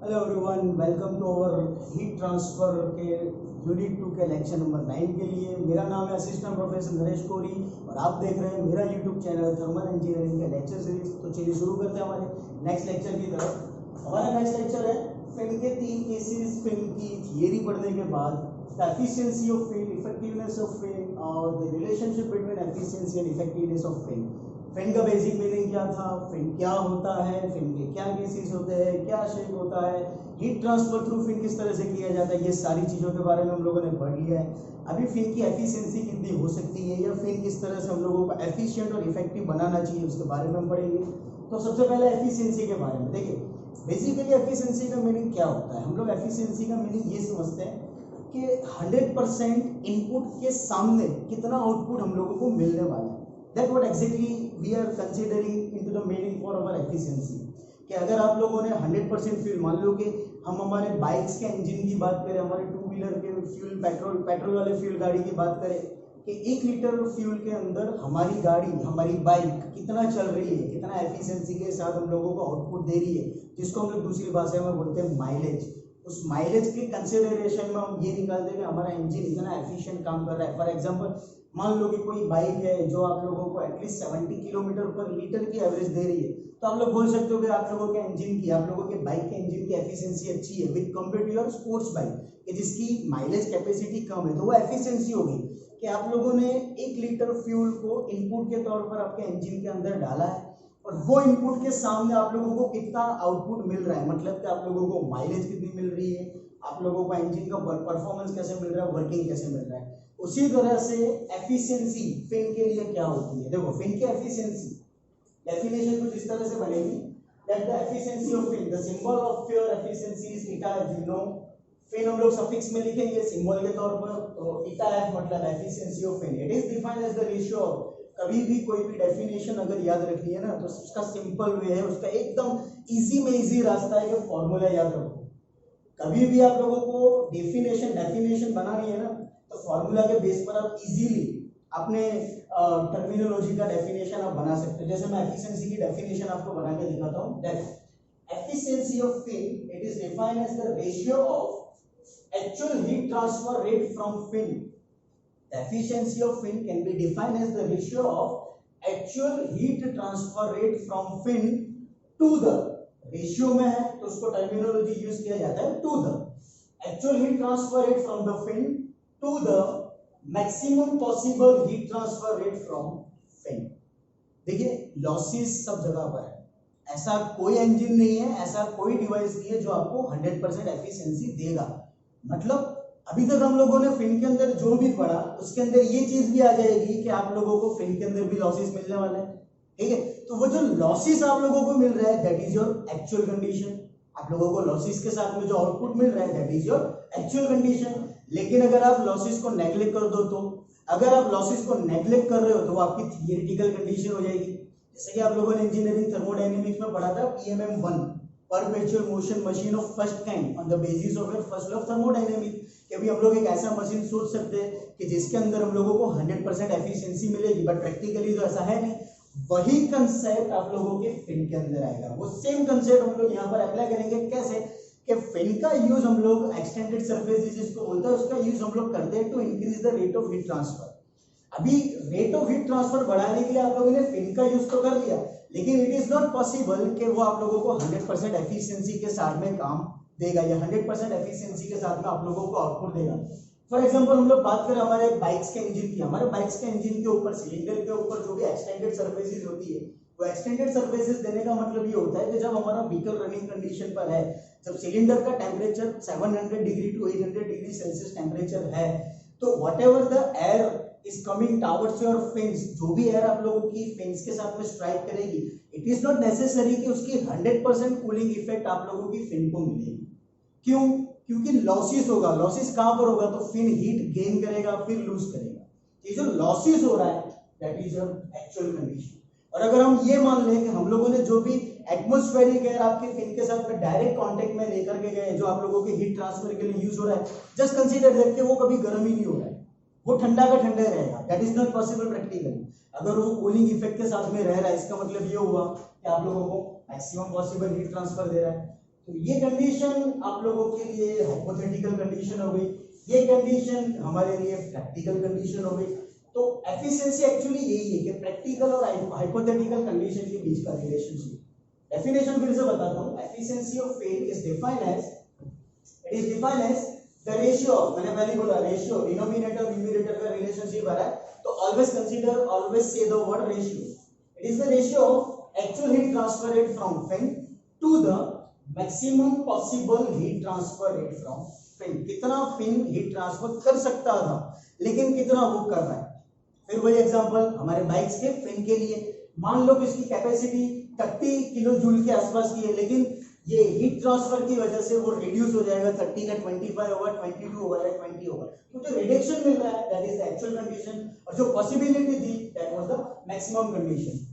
Hello everyone, welcome to our heat transfer के unit 2 के lecture number 9 के लिए। मेरा नाम है असिस्टेंट प्रोफेसर नरेश कोरी और आप देख रहे हैं मेरा यूट्यूब चैनल थर्मल इंजीनियरिंग के लेक्चर सीरीज। तो चलिए शुरू करते हैं हमारे नेक्स्ट लेक्चर की तरफ। हमारा नेक्स्ट लेक्चर है फिन के 3 केसेस। फिन की थियरी पढ़ने के बाद the efficiency of fin, effectiveness of fin और the relationship between efficiency and effectiveness of fin. Fin का बेसिक मीनिंग क्या था, फिन क्या होता है, फिन के क्या केसेस होते हैं, क्या शेप होता है, हीट ट्रांसफर थ्रू फिन किस तरह से किया जाता है, ये सारी चीज़ों के बारे में हम लोगों ने पढ़ लिया है। अभी फिन की एफिशिएंसी कितनी हो सकती है या फिन किस तरह से हम लोगों को एफिशिएंट और इफेक्टिव बनाना चाहिए उसके बारे में हम पढ़ेंगे। तो सबसे पहले एफिशिएंसी के बारे में देखिए। बेसिकली एफिशिएंसी का मीनिंग क्या होता है, हम लोग एफिशिएंसी का मीनिंग ये समझते हैं कि 100% इनपुट के सामने कितना आउटपुट हम लोगों को मिलने वाला है। That what exactly we are considering into the meaning for our efficiency। कि अगर आप लोगों ने 100% फ्यूल, मान लो कि हम हमारे बाइक्स के इंजन की बात करें, हमारे 2 व्हीलर के फ्यूल, पेट्रोल वाले फ्यूल गाड़ी की बात करें कि 1 लीटर फ्यूल के अंदर हमारी गाड़ी, हमारी बाइक कितना चल रही है, कितना एफिशिएंसी के साथ हम लोगों को आउटपुट दे रही है, जिसको हम लोग दूसरी भाषा में बोलते हैं माइलेज। उस माइलेज के कंसिडरेशन में हम ये निकालते हैं कि हमारा इंजन इतना एफिशिएंट काम कर रहा है। फॉर एग्जांपल, मान लो कि कोई बाइक है जो आप लोगों को एटलीस्ट 70 किलोमीटर पर लीटर की एवरेज दे रही है, तो आप लोग बोल सकते हो कि आप लोगों के इंजन की, आप लोगों के बाइक के इंजन की एफिशिएंसी अच्छी है with compare to your sports bike जिसकी माइलेज कैपेसिटी कम है। तो वो एफिशिएंसी होगी कि आप लोगों ने 1 लीटर फ्यूल को इनपुट के तौर पर आपके इंजन के अंदर डाला है और वो इनपुट के सामने आप लोगों को कितना आउटपुट मिल रहा है, मतलब कि आप लोगों को माइलेज कितनी मिल रही है, आप लोगों को इंजन का परफॉर्मेंस कैसे मिल रहा है, वर्किंग कैसे मिल रहा है। उसी तरह से एफिशिएंसी फिन के लिए क्या होती है। देखो, फिन की एफिशिएंसी डेफिनेशन कुछ इस तरह से बनेगी that the efficiency of fin, the symbol of pure efficiency is eta. You know, fin हम लोग सफिक्स में लिखेंगे सिंबल के तौर पर, तो ईटा एफ मतलब efficiency of fin. It is defined as the ratio of, कभी भी कोई भी डेफिनेशन अगर याद रखनी है ना तो उसका सिंपल वे है, उसका एकदम इजी में इजी रास्ता है कि फॉर्मूला याद रखो। कभी भी आप लोगों को डेफिनेशन बनानी है ना तो फॉर्मूला के बेस पर आप इजीली अपने टर्मिनोलॉजी का डेफिनेशन आप बना सकते हो। जैसे मैं एफिशिएंसी की डेफिनेशन आपको बना के दिखाता हूं। That efficiency of fin, it is defined as the ratio of actual heat transfer rate from fin. The efficiency of fin can be defined as the ratio of actual heat transfer rate from fin to the, ratio में है तो उसको terminology use किया जाता है to the actual heat transfer rate from the fin to the maximum possible heat transfer rate from fin. देखिए, losses सब जगह पर है, ऐसा कोई इंजन नहीं है, ऐसा कोई डिवाइस नहीं है जो आपको 100% एफिशिएंसी देगा। मतलब अभी तक हम लोगों ने फिन के अंदर जो भी पढ़ा उसके अंदर ये चीज भी आ जाएगी कि आप लोगों को फिन के अंदर भी लॉसेस मिलने वाले हैं। ठीक है, तो वो जो लॉसेस आप लोगों को मिल रहा है that is your actual condition. आप लोगों को लॉसेस के साथ में जो आउटपुट मिल रहा है that is your actual condition. लेकिन अगर आप लॉसेस को नेग्लेक्ट कर दो, तो अगर आप लॉसेस को नेग्लेक्ट कर रहे हो तो वो आपकी थियोरेटिकल कंडीशन हो जाएगी। जैसे कि आप लोगों ने इंजीनियरिंग थर्मोडायनेमिक्स में पढ़ा था PMM1, perpetual motion machine of first kind on the basis of your first law of thermodynamics. कि अभी हम लोग एक ऐसा मशीन सोच सकते हैं कि जिसके अंदर हम लोगों को 100% एफिशिएंसी मिलेगी, बट प्रैक्टिकली तो ऐसा है नहीं। वही कंसेप्ट आप लोगों के फिन के अंदर आएगा। वो सेम कंसेप्ट हम लोग यहाँ पर अप्लाई करेंगे। कैसे कि फिन का यूज हम लोग एक्सटेंडेड सरफेस जिसको बोलते हैं उसका यूज हम लोग करते हैं to increase the rate of heat transfer. अभी रेट ऑफ हीट ट्रांसफर बढ़ाने के लिए आप लोगों ने फिन का यूज तो कर लिया, लेकिन इट इज नॉट पॉसिबल कि वो आप लोगों को 100% एफिशिएंसी के साथ में काम देगा या 100% एफिशिएंसी के साथ में आप लोगों को आउटपुट देगा। फॉर एग्जांपल, हम लोग बात करें हमारे बाइक्स के इंजन की। हमारे बाइक्स के इंजन के ऊपर, सिलेंडर के ऊपर जो भी एक्सटेंडेड सरफेसेस होती है, वो एक्सटेंडेड सरफेसेस देने का मतलब ये होता है कि जब हमारा व्हीकल रनिंग कंडीशन पर है, जब सिलेंडर का temperature 700 degree to 800 degree celsius temperature है, तो whatever the air is coming towards your fins, जो भी एयर आप लोगों की फिन्स के साथ में स्ट्राइक करेगी, इट इज नॉट नेसेसरी कि उसकी 100% कूलिंग इफेक्ट आप लोगों की फिन को मिलेगी। क्यों? क्योंकि लॉसेस होगा। लॉसेस कहां पर होगा? तो फिन हीट गेन करेगा फिर लूज करेगा। ये जो लॉसेस हो रहा है that is your actual condition. और अगर हम ये मान लें कि हम लोगों ने जो भी एटमॉस्फेरिक एयर आपके फिन के साथ में डायरेक्ट कांटेक्ट में लेकर के गए, जो आप लोगों के हीट ट्रांसफर के लिए यूज हो रहा है, जस्ट कंसीडर दैट कि वो कभी गर्म ही नहीं हो रहा है, वो ठंडा का ठंडा रहेगा। That is not possible practically. अगर वो कूलिंग इफेक्ट के साथ में रह रहा है, इसका मतलब ये हुआ कि आप लोगों को मैक्सिमम पॉसिबल हीट ट्रांसफर दे रहा है। तो ये कंडीशन आप लोगों के लिए हाइपोथेटिकल कंडीशन हो गई, ये कंडीशन हमारे लिए प्रैक्टिकल कंडीशन हो गई। तो एफिशिएंसी एक्चुअली यही है कि प्रैक्टिकल और हाइपोथेटिकल कंडीशन के बीच का रिलेशनशिप। डेफिनेशन फिर से बताता हूँ, efficiency of fin is defined as the ratio, मैंने पहले बोला रेशियो, डिनोमिनेटर न्यूमरेटर का रिलेशनशिप आ रहा है, तो always say the word ratio. It is the ratio of actual heat transfer rate from fin to the maximum possible heat transfer rate from fin. कितना fin heat transfer कर सकता था, लेकिन कितना वो कर रहा है। फिर वही एग्जांपल हमारे बाइक्स के फिन के लिए, मान लो कि इसकी कैपेसिटी 30 किलो जूल के आसपास की है, लेकिन ये हीट ट्रांसफर की वजह से वो रिड्यूस हो जाएगा, 30 का 25 होगा, 22 होगा या 20 होगा। तो जो रिडक्शन मिल रहा है that is the actual condition, और जो पॉसिबिलिटी थी that was the maximum condition.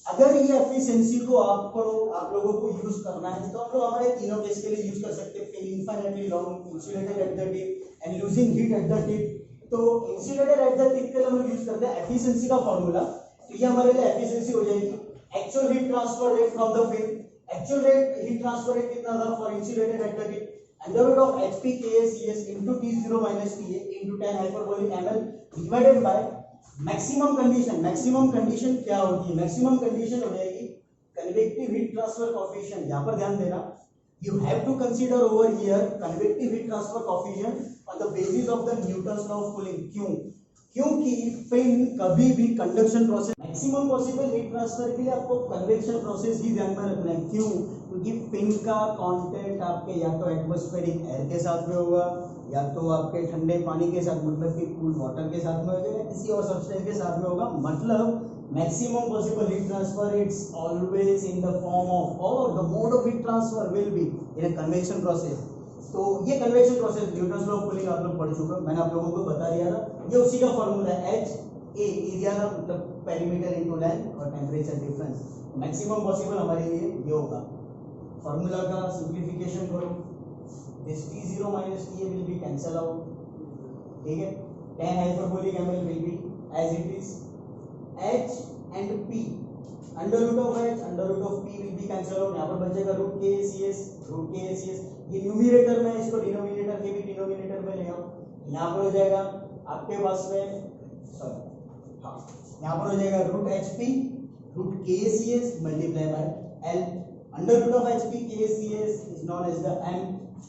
अगर ये एफिशिएंसी को आप लोगों को यूज करना है तो हम लोग हमारे तीनों केस के लिए यूज कर सकते हैं, fin infinitely long, insulated at the tip and losing heat at the tip. तो इंसुलेटेड एट द टिप के लिए हम लोग यूज करते हैं एफिशिएंसी का फार्मूला। तो ये हमारे लिए एफिशिएंसी हो जाएगी actual heat transfer rate from the fin. Actual rate heat transfer rate कितना था for insulated at the tip, under root of hp KACS into T0 minus TA into 10 hyperbolic ml divided by maximum condition. Maximum condition क्या होगी, maximum condition हो जाएगी convective heat transfer coefficient. यहां पर ध्यान देना, you have to consider over here convective heat transfer coefficient on the basis of the Newton's law of cooling। क्योंकि fin कभी भी conduction process, maximum possible heat transfer के लिए आपको कन्वेक्शन प्रोसेस ही ध्यान में रखना है। क्यों? क्योंकि फिन का कांटेक्ट आपके या तो एटमॉस्फेरिक एयर के साथ में होगा, या तो आपके ठंडे पानी के साथ, मतलब कि कूल वाटर के साथ में होगा, या किसी और सब्सटेंस के साथ में होगा। मतलब maximum possible heat transfer it's always in the form of, और the mode of heat transfer will be in a convection process. तो ये convection process Newton's law of cooling आप लोग पढ़ चुके, मैंने आप लोगों को बता दिया था। ये उसी का फॉर्मूला है, H A एरिया का मतलब पेरीमीटर इनटू लेंथ और टेंपरेचर डिफरेंस। मैक्सिमम पॉसिबल हमारे लिए ये होगा। फॉर्मूला का सिंपलीफिकेशन करो, this T0 minus TA will be cancel out, ठीक है। 10 hyperbolic ml will be as it is, H and P under root of H under root of P will be cancel out। यहाँ पर बचेगा root KACS। ये numerator में, इसको denominator के भी डिनोमिनेटर में ले आओ। यहाँ पर हो जाएगा आपके पास में, यहाँ पर हो जाएगा root HP root KACS multiply by L। Under root of HP KACS is known as the M।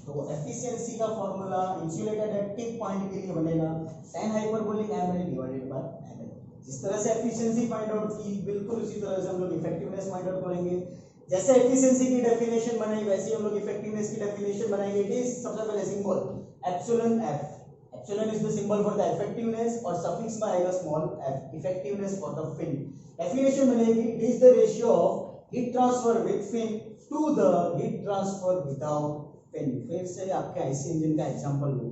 तो एफिशिएंसी का formula insulated at tip point के लिए बनेगा 10 hyperbolic ml divided by ml। जिस तरह से एफिशिएंसी फाइंड आउट की, बिल्कुल उसी तरह से हम लोग इफेक्टिवनेस फाइंड आउट करेंगे। जैसे एफिशिएंसी की डेफिनेशन बनाई वैसे हम लोग इफेक्टिवनेस की डेफिनेशन बनाएंगे। इट इज सबसे पहले symbol epsilon F, epsilon is the symbol for the effectiveness, और सफिक्स में आएगा small f, effectiveness for the fin. Definition बनेगी it is the ratio of heat transfer with fin to the heat transfer without fin. फिर से आपके IC engine का example लो,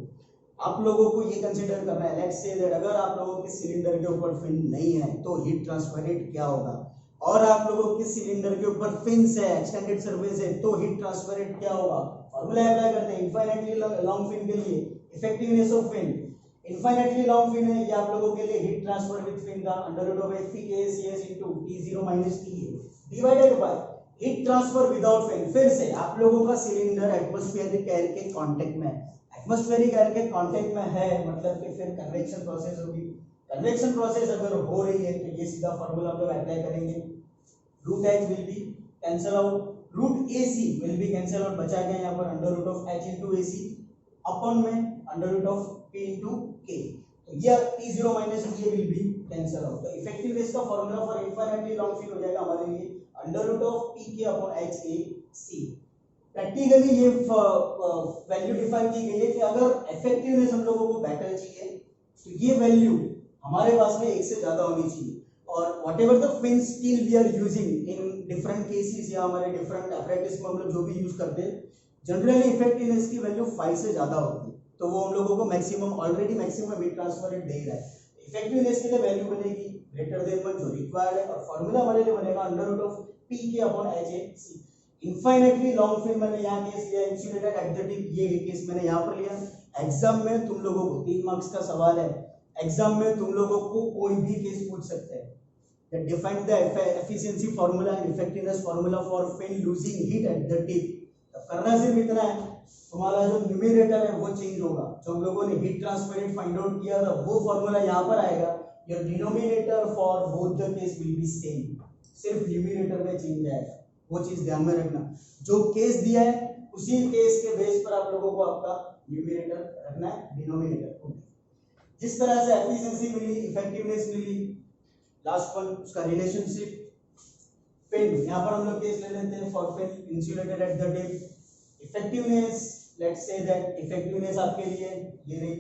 आप लोगों को ये कंसीडर करना है, लेट्स से दैट अगर आप लोगों के सिलेंडर के ऊपर फिन नहीं है तो हीट ट्रांसफर रेट क्या होगा, और आप लोगों के सिलेंडर के ऊपर फिन्स है, एक्सटेंडेड सर्विस है, तो हीट ट्रांसफर रेट क्या होगा। फॉर्मूला अप्लाई करते हैं इनफाइनाइटली लॉन्ग फिन के लिए, effectiveness of fin infinitely long fin है, ये आप लोगों के लिए हीट ट्रांसफर विद फिन का under root of hp KACS into T0 minus TA divided by heat transfer without fin. फिर से आप लोगों का सिलेंडर एटमॉस्फेरिक एयर के कांटेक्ट में, एटमॉस्फेरिक एयर के कांटेक्ट में है, मतलब कि फिर कन्वेक्शन प्रोसेस होगी। कन्वेक्शन प्रोसेस अगर हो रही है तो ये सीधा फार्मूला हम लोग अप्लाई करेंगे, root H will be cancel out, root AC will be cancel out, बचा गया यहाँ पर under root of H into AC upon में under root of P into K। तो ये T0 minus TA will be cancel out. तो effectiveness का formula for infinitely long fin हो जाएगा हमारे लिए under root of PK upon HAC। Practically ये वैल्यू डिफाइन की गई है कि अगर इफेक्टिवनेस हम लोगों को बेटर चाहिए तो ये वैल्यू हमारे पास में एक से ज्यादा होनी चाहिए, और whatever the fin steel we are using in different cases या हमारे डिफरेंट एपरेटिस में हम लोग जो भी यूज करते हैं, जनरली इफेक्टिवनेस की वैल्यू 5 से ज्यादा होती है, तो वो हम लोगों को maximum already maximum heat transfer rate दे ही रहा है। इफेक्टिवनेस के लिए वैल्यू बनेगी ग्रेटर देन 1 जो रिक्वायर्ड है, और फार्मूला हमारे लिए बनेगा under root of PK upon HAC। Infinitely long fin मैंने यहाँ केस लिया, इंसुलेटेड एट द टिप ये केस मैंने यहाँ पर लिया। एग्जाम में तुम लोगों को 3 मार्क्स का सवाल है, एग्जाम में तुम लोगों को कोई भी केस पूछ सकते हैं that define the efficiency formula and effectiveness formula for fin losing heat at the tip. The करना सिर्फ इतना है, तुम्हारा जो न्यूमरेटर है वो चेंज होगा। जो हम लोगों ने heat transfer rate find out किया था वो फॉर्मूला यहाँ पर आएगा। Your denominator for both the case will be same, सिर्फ न्यूमरेटर में चेंज आएगा, वो चीज ध्यान में रखना। जो केस दिया है उसी केस के बेस पर आप लोगों को आपका न्यूमरेटर रखना है, डिनोमिनेटर। जिस तरह से एफिशिएंसी मिली, इफेक्टिवनेस मिली, लास्ट वन उसका रिलेशनशिप। पेन, यहाँ पर हम लोग केस ले लेते हैं for fin insulated at the tip. Effectiveness, let's say that effectiveness आपके लिए ये रही।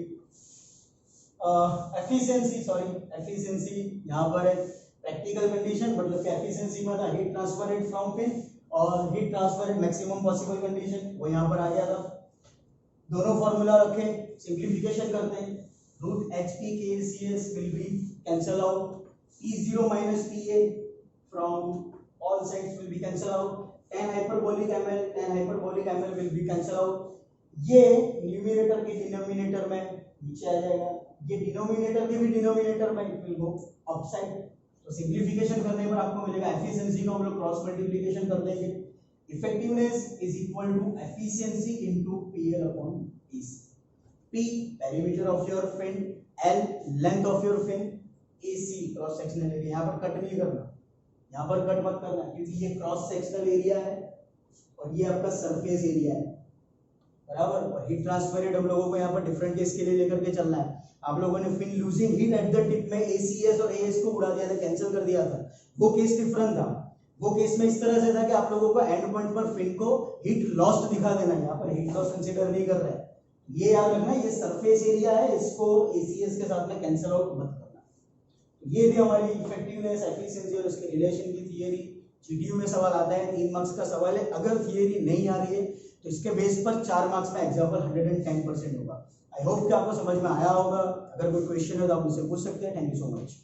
एफिशिएंसी यहाँ पर है प्रैक्टिकल कंडीशन, मतलब कि एफिशिएंसी में था heat transfer rate from fin और heat transfer rate maximum possible condition, वो यहाँ पर आ गया था। दोनों फॉर्मूला रखे, सिंप्लीफिकेशन करते हैं। Root HP KCS will be cancel out, P0 minus PA from all sides will be cancel out, tan hyperbolic ml will be cancel out। ये न्यूमरेटर के डिनोमिनेटर में नीचे आ जाएगा, ये डिनोमिनेटर के भी डिनोमिनेटर में इट विल गो अपसाइड। तो सिंप्लीफिकेशन करने पर आपको मिलेगा एफिशिएंसी को हम लोग क्रॉस मल्टीप्लिकेशन कर देंगे। Effectiveness is equal to efficiency into PL upon AC। P perimeter of your fin, L length of your fin, AC cross sectional area. यहाँ पर कट नहीं करना, यहाँ पर कट मत करना, क्योंकि ये क्रॉस सेक्शनल एरिया है और ये आपका सरफेस एरिया है, बराबर। और हीट ट्रांसफर रेट हम लोगों को यहाँ पर डिफरेंट केस के लिए लेकर के चलना है। आप लोगों ने fin losing heat at the tip में ACS और AS को उड़ा दिया था, कैंसिल कर दिया था, वो केस डिफरेंट था। वो केस में इस तरह से था कि आप लोगों को एंड पॉइंट पर फिन को हीट लॉस्ट दिखा देना, यहाँ पर हीट लॉस कंसीडर नहीं कर रहा है। ये याद रखना, ये सरफेस एरिया है, इसको ACS के साथ में कैंसिल आउट मत करना। ये थी हमारी इफेक्टिवनेस, एफिशिएंसी और इसके रिलेशन की थियरी। GTU में सवाल आता है, 3 मार्क्स का सवाल है। अगर थियरी नहीं आ रही है तो इसके बेस पर 4 मार्क्स में एग्जाम्पल 110% होगा। आई होप कि आपको समझ में आया होगा। अगर कोई क्वेश्चन है तो आप मुझसे पूछ सकते हैं। Thank you so much.